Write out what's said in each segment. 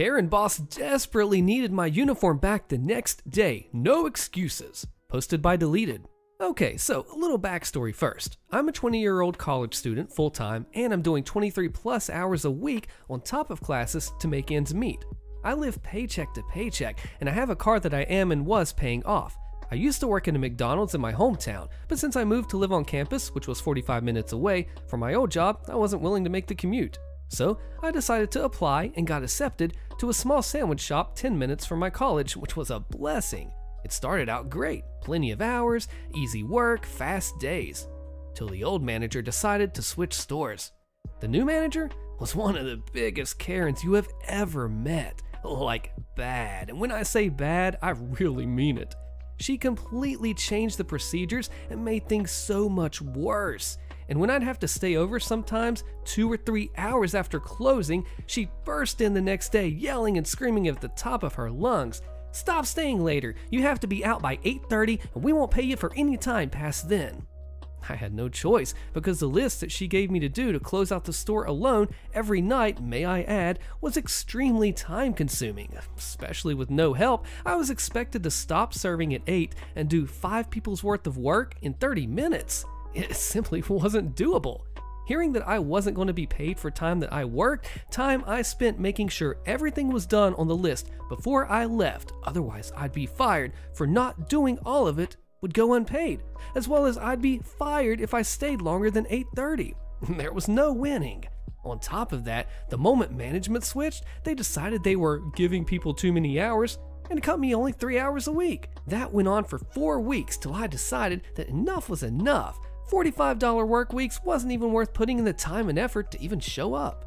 Karen boss desperately needed my uniform back the next day. No excuses. Posted by deleted. Okay, so a little backstory first. I'm a 20-year-old college student full-time, and I'm doing 23 plus hours a week on top of classes to make ends meet. I live paycheck to paycheck, and I have a car that I am and was paying off. I used to work in a McDonald's in my hometown, but since I moved to live on campus, which was 45 minutes away from my old job, I wasn't willing to make the commute. So I decided to apply and got accepted to a small sandwich shop 10 minutes from my college, which was a blessing. It started out great, plenty of hours, easy work, fast days, till the old manager decided to switch stores. The new manager was one of the biggest Karens you have ever met, like bad, and when I say bad, I really mean it. She completely changed the procedures and made things so much worse. And when I'd have to stay over sometimes 2 or 3 hours after closing, she'd burst in the next day yelling and screaming at the top of her lungs. "Stop staying later, you have to be out by 8:30 and we won't pay you for any time past then." I had no choice because the list that she gave me to do to close out the store alone every night, may I add, was extremely time consuming. Especially with no help, I was expected to stop serving at 8 and do 5 people's worth of work in 30 minutes. It simply wasn't doable. Hearing that I wasn't going to be paid for time that I worked, time I spent making sure everything was done on the list before I left, otherwise I'd be fired for not doing all of it, would go unpaid, as well as I'd be fired if I stayed longer than 8:30. There was no winning. On top of that, the moment management switched, they decided they were giving people too many hours and cut me only 3 hours a week. That went on for 4 weeks till I decided that enough was enough. $45 work weeks wasn't even worth putting in the time and effort to even show up.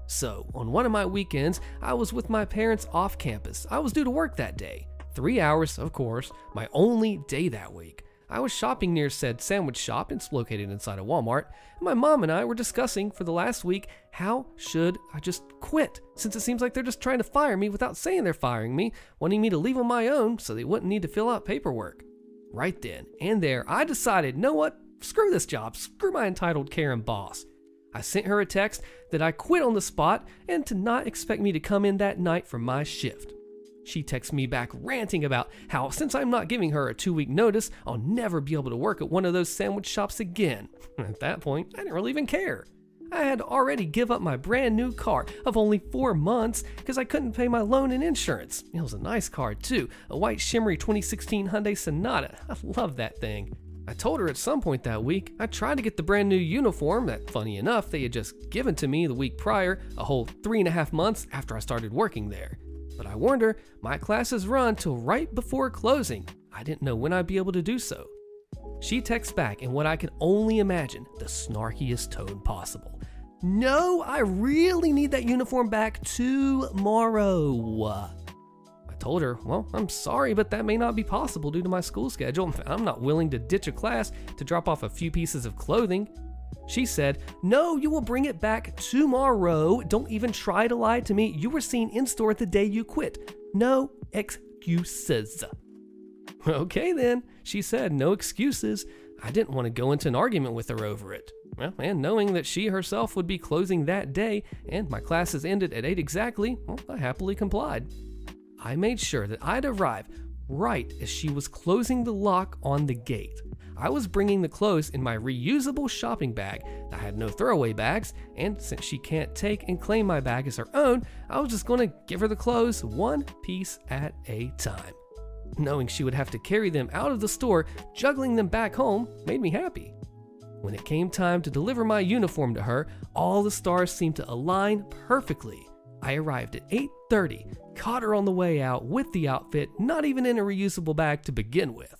So, on one of my weekends, I was with my parents off campus. I was due to work that day. 3 hours, of course, my only day that week. I was shopping near said sandwich shop, it's located inside a Walmart, and my mom and I were discussing for the last week how should I just quit, since it seems like they're just trying to fire me without saying they're firing me, wanting me to leave on my own so they wouldn't need to fill out paperwork. Right then and there, I decided, know what, screw this job, screw my entitled Karen boss. I sent her a text that I quit on the spot and to not expect me to come in that night for my shift. She texts me back ranting about how since I'm not giving her a 2-week notice, I'll never be able to work at one of those sandwich shops again. At that point, I didn't really even care. I had already give up my brand new car of only 4 months because I couldn't pay my loan and insurance. It was a nice car too, a white shimmery 2016 Hyundai Sonata. I love that thing. I told her at some point that week I tried to get the brand new uniform that, funny enough, they had just given to me the week prior, a whole 3.5 months after I started working there. But I warned her my classes run till right before closing. I didn't know when I'd be able to do so. She texts back in what I can only imagine the snarkiest tone possible. "No, I really need that uniform back tomorrow." I told her, well, I'm sorry, but that may not be possible due to my school schedule. I'm not willing to ditch a class to drop off a few pieces of clothing. She said, "No, you will bring it back tomorrow. Don't even try to lie to me. You were seen in store the day you quit. No excuses." Okay then, she said, no excuses. I didn't want to go into an argument with her over it. Well, and knowing that she herself would be closing that day and my classes ended at 8 exactly, well, I happily complied. I made sure that I'd arrive right as she was closing the lock on the gate. I was bringing the clothes in my reusable shopping bag. I had no throwaway bags, and since she can't take and claim my bag as her own, I was just going to give her the clothes one piece at a time. Knowing she would have to carry them out of the store, juggling them back home, made me happy. When it came time to deliver my uniform to her, all the stars seemed to align perfectly. I arrived at 8:30, caught her on the way out with the outfit, not even in a reusable bag to begin with.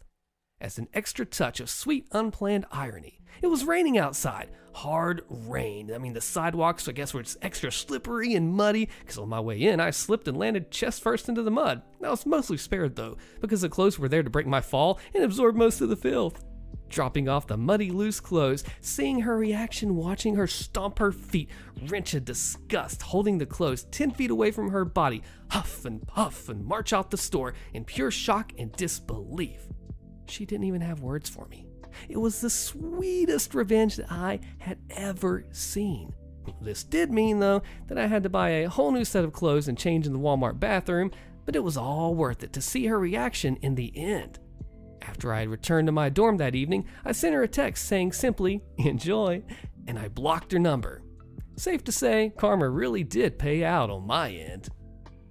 As an extra touch of sweet unplanned irony, it was raining outside. Hard rain. I mean, the sidewalks, I guess, were just extra slippery and muddy, because on my way in, I slipped and landed chest first into the mud. I was mostly spared, though, because the clothes were there to break my fall and absorb most of the filth. Dropping off the muddy, loose clothes, seeing her reaction, watching her stomp her feet, wrench in disgust, holding the clothes 10 feet away from her body, huff and puff and march out the store in pure shock and disbelief. She didn't even have words for me. It was the sweetest revenge that I had ever seen. This did mean, though, that I had to buy a whole new set of clothes and change in the Walmart bathroom, but it was all worth it to see her reaction in the end. After I had returned to my dorm that evening, I sent her a text saying simply, "Enjoy," and I blocked her number. Safe to say, karma really did pay out on my end.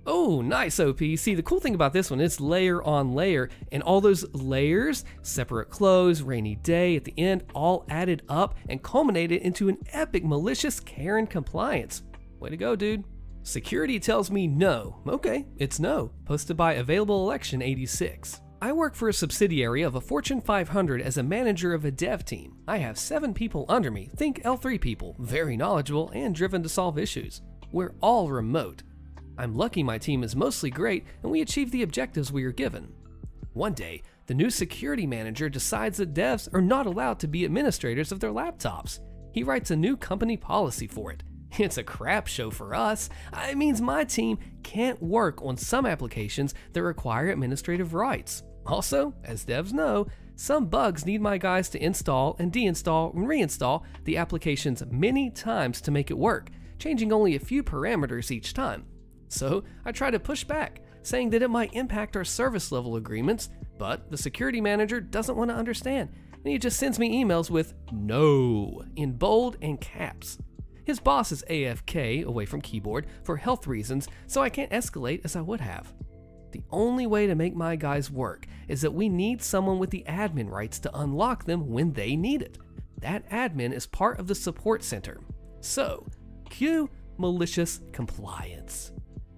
Oh, nice, OP. See, the cool thing about this one, it's layer on layer, and all those layers, separate clothes, rainy day at the end, all added up and culminated into an epic malicious Karen compliance. Way to go, dude. Security tells me no. Okay, it's no. Posted by Available Election 86. I work for a subsidiary of a Fortune 500 as a manager of a dev team. I have 7 people under me, think L3 people, very knowledgeable and driven to solve issues. We're all remote. I'm lucky my team is mostly great and we achieve the objectives we are given. One day, the new security manager decides that devs are not allowed to be administrators of their laptops. He writes a new company policy for it. It's a crap show for us. It means my team can't work on some applications that require administrative rights. Also, as devs know, some bugs need my guys to install and deinstall and reinstall the applications many times to make it work, changing only a few parameters each time. So I try to push back, saying that it might impact our service level agreements, but the security manager doesn't want to understand, and he just sends me emails with "No" in bold and caps. His boss is AFK, away from keyboard, for health reasons, so I can't escalate as I would have. The only way to make my guys work is that we need someone with the admin rights to unlock them when they need it. That admin is part of the support center. So, cue malicious compliance.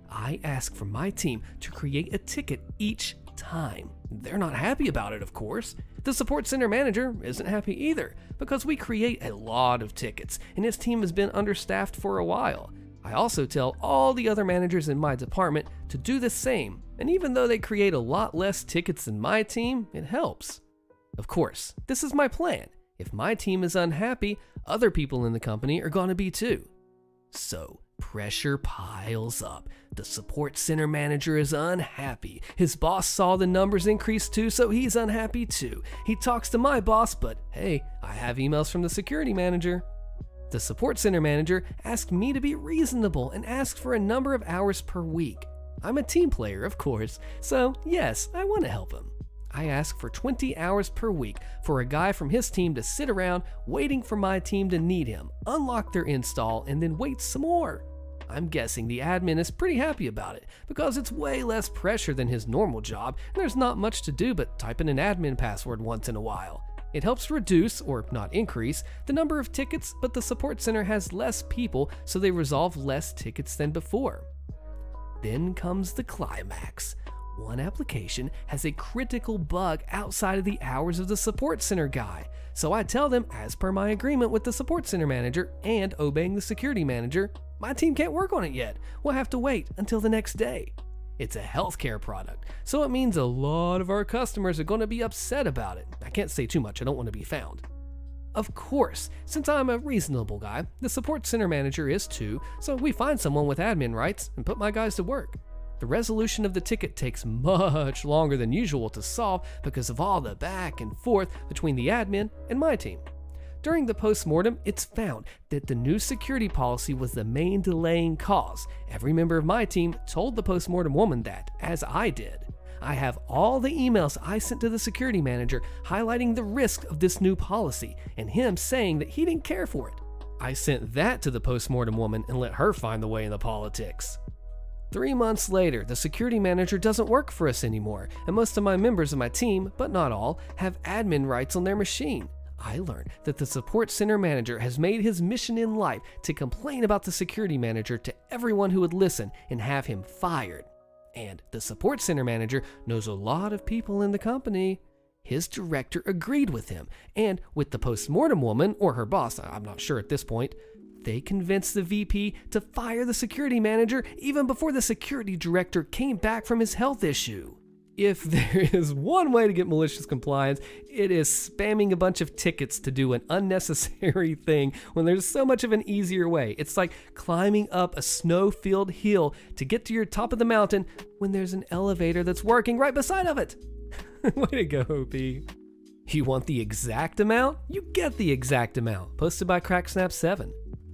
I ask for my team to create a ticket each time. They're not happy about it, of course. The support center manager isn't happy either, because we create a lot of tickets, and his team has been understaffed for a while. I also tell all the other managers in my department to do the same, and even though they create a lot less tickets than my team, it helps. Of course, this is my plan. If my team is unhappy, other people in the company are going to be too. So, pressure piles up. The support center manager is unhappy. His boss saw the numbers increase too, so he's unhappy too. He talks to my boss, but hey, I have emails from the security manager. The support center manager asked me to be reasonable and asked for a number of hours per week. I'm a team player, of course, so yes, I want to help him. I ask for 20 hours per week for a guy from his team to sit around waiting for my team to need him, unlock their install, and then wait some more. I'm guessing the admin is pretty happy about it because it's way less pressure than his normal job and there's not much to do but type in an admin password once in a while. It helps reduce, or not increase, the number of tickets, but the support center has less people so they resolve less tickets than before. Then comes the climax. One application has a critical bug outside of the hours of the support center guy. So I tell them, as per my agreement with the support center manager and obeying the security manager, my team can't work on it yet. We'll have to wait until the next day. It's a healthcare product, so it means a lot of our customers are going to be upset about it. I can't say too much, I don't want to be found. Of course, since I'm a reasonable guy, the support center manager is too, so we find someone with admin rights and put my guys to work. The resolution of the ticket takes much longer than usual to solve because of all the back and forth between the admin and my team. During the post-mortem, it's found that the new security policy was the main delaying cause. Every member of my team told the post-mortem woman that, as I did. I have all the emails I sent to the security manager highlighting the risk of this new policy and him saying that he didn't care for it. I sent that to the post-mortem woman and let her find the way in the politics. 3 months later, the security manager doesn't work for us anymore, and most of my members of my team, but not all, have admin rights on their machine. I learned that the support center manager has made his mission in life to complain about the security manager to everyone who would listen and have him fired. And the support center manager knows a lot of people in the company. His director agreed with him, and with the post-mortem woman, or her boss, I'm not sure at this point, they convinced the VP to fire the security manager even before the security director came back from his health issue. If there is one way to get malicious compliance, it is spamming a bunch of tickets to do an unnecessary thing when there's so much of an easier way. It's like climbing up a snow-filled hill to get to your top of the mountain when there's an elevator that's working right beside of it. Way to go, OP. You want the exact amount? You get the exact amount. Posted by CrackSnap7.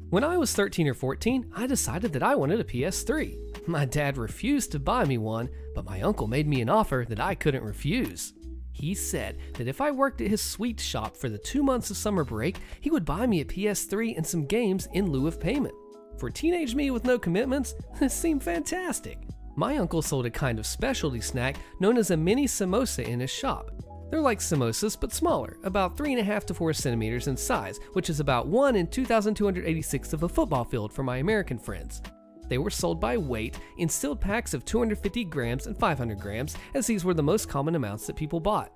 When I was 13 or 14, I decided that I wanted a PS3. My dad refused to buy me one, but my uncle made me an offer that I couldn't refuse. He said that if I worked at his sweet shop for the 2 months of summer break, he would buy me a PS3 and some games in lieu of payment. For teenage me with no commitments, this seemed fantastic. My uncle sold a kind of specialty snack known as a mini samosa in his shop. They're like samosas, but smaller, about 3.5 to 4 centimeters in size, which is about 1 in 2,286 of a football field for my American friends. They were sold by weight in sealed packs of 250 grams and 500 grams, as these were the most common amounts that people bought.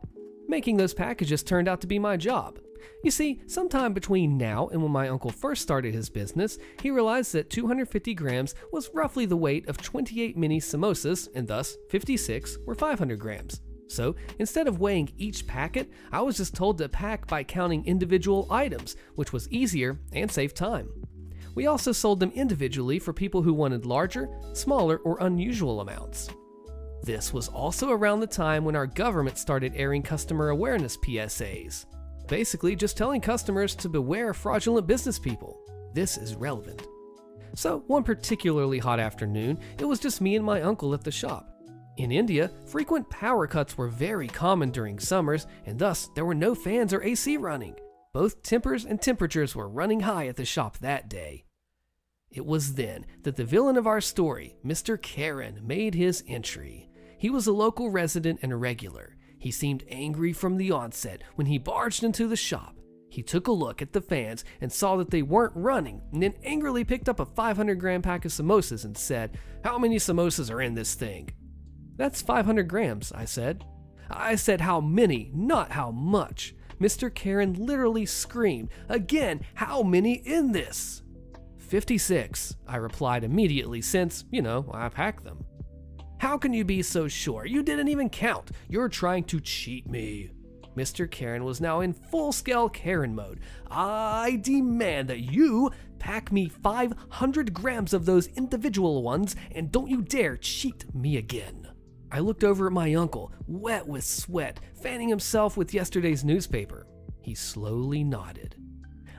Making those packages turned out to be my job. You see, sometime between now and when my uncle first started his business, he realized that 250 grams was roughly the weight of 28 mini samosas, and thus 56 were 500 grams. So instead of weighing each packet, I was just told to pack by counting individual items, which was easier and saved time. We also sold them individually for people who wanted larger, smaller, or unusual amounts. This was also around the time when our government started airing customer awareness PSAs. Basically just telling customers to beware fraudulent business people. This is relevant. So one particularly hot afternoon, it was just me and my uncle at the shop. In India, frequent power cuts were very common during summers, and thus there were no fans or AC running. Both tempers and temperatures were running high at the shop that day. It was then that the villain of our story, Mr. Karen, made his entry. He was a local resident and a regular. He seemed angry from the onset when he barged into the shop. He took a look at the fans and saw that they weren't running, and then angrily picked up a 500-gram pack of samosas and said, "How many samosas are in this thing?" "That's 500 grams, I said. "I said how many, not how much." Mr. Karen literally screamed, "Again, how many in this?" 56, I replied immediately since, I packed them. "How can you be so sure? You didn't even count. You're trying to cheat me." Mr. Karen was now in full-scale Karen mode. "I demand that you pack me 500 grams of those individual ones, and don't you dare cheat me again." I looked over at my uncle, wet with sweat, fanning himself with yesterday's newspaper. He slowly nodded.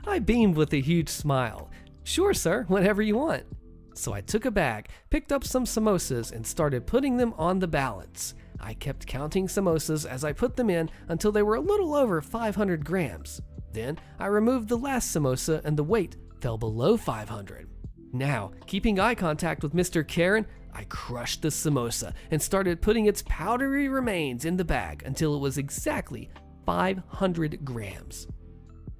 I beamed with a huge smile. "Sure, sir, whatever you want." So I took a bag, picked up some samosas, and started putting them on the balance. I kept counting samosas as I put them in until they were a little over 500 grams. Then I removed the last samosa and the weight fell below 500. Now, keeping eye contact with Mr. Karen, I crushed the samosa and started putting its powdery remains in the bag until it was exactly 500 grams.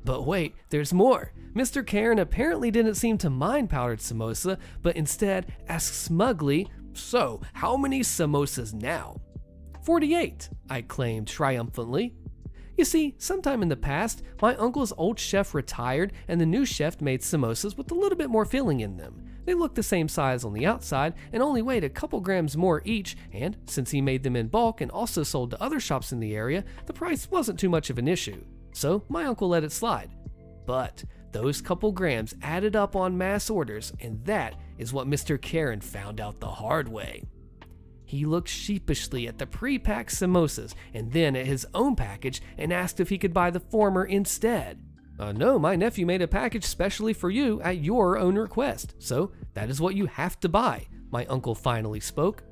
But wait, there's more. Mr. Karen apparently didn't seem to mind powdered samosa, but instead asked smugly, "So, how many samosas now?" 48, I claimed triumphantly. You see, sometime in the past, my uncle's old chef retired and the new chef made samosas with a little bit more filling in them. They looked the same size on the outside and only weighed a couple grams more each, and since he made them in bulk and also sold to other shops in the area, the price wasn't too much of an issue. So my uncle let it slide. But those couple grams added up on mass orders, and that is what Mr. Karen found out the hard way. He looked sheepishly at the pre-packed samosas and then at his own package and asked if he could buy the former instead. "No, my nephew made a package specially for you at your own request, so that is what you have to buy," my uncle finally spoke.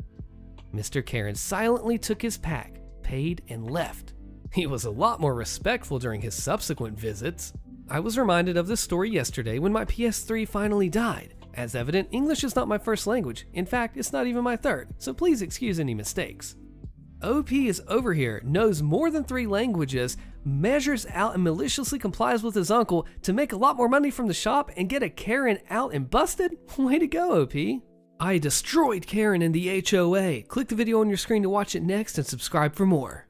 Mr. Karen silently took his pack, paid, and left. He was a lot more respectful during his subsequent visits. I was reminded of this story yesterday when my PS3 finally died. As evident, English is not my first language. In fact, it's not even my third, so please excuse any mistakes. OP is over here, knows more than 3 languages, measures out and maliciously complies with his uncle to make a lot more money from the shop and get a Karen out and busted? Way to go, OP. I destroyed Karen in the HOA. Click the video on your screen to watch it next and subscribe for more.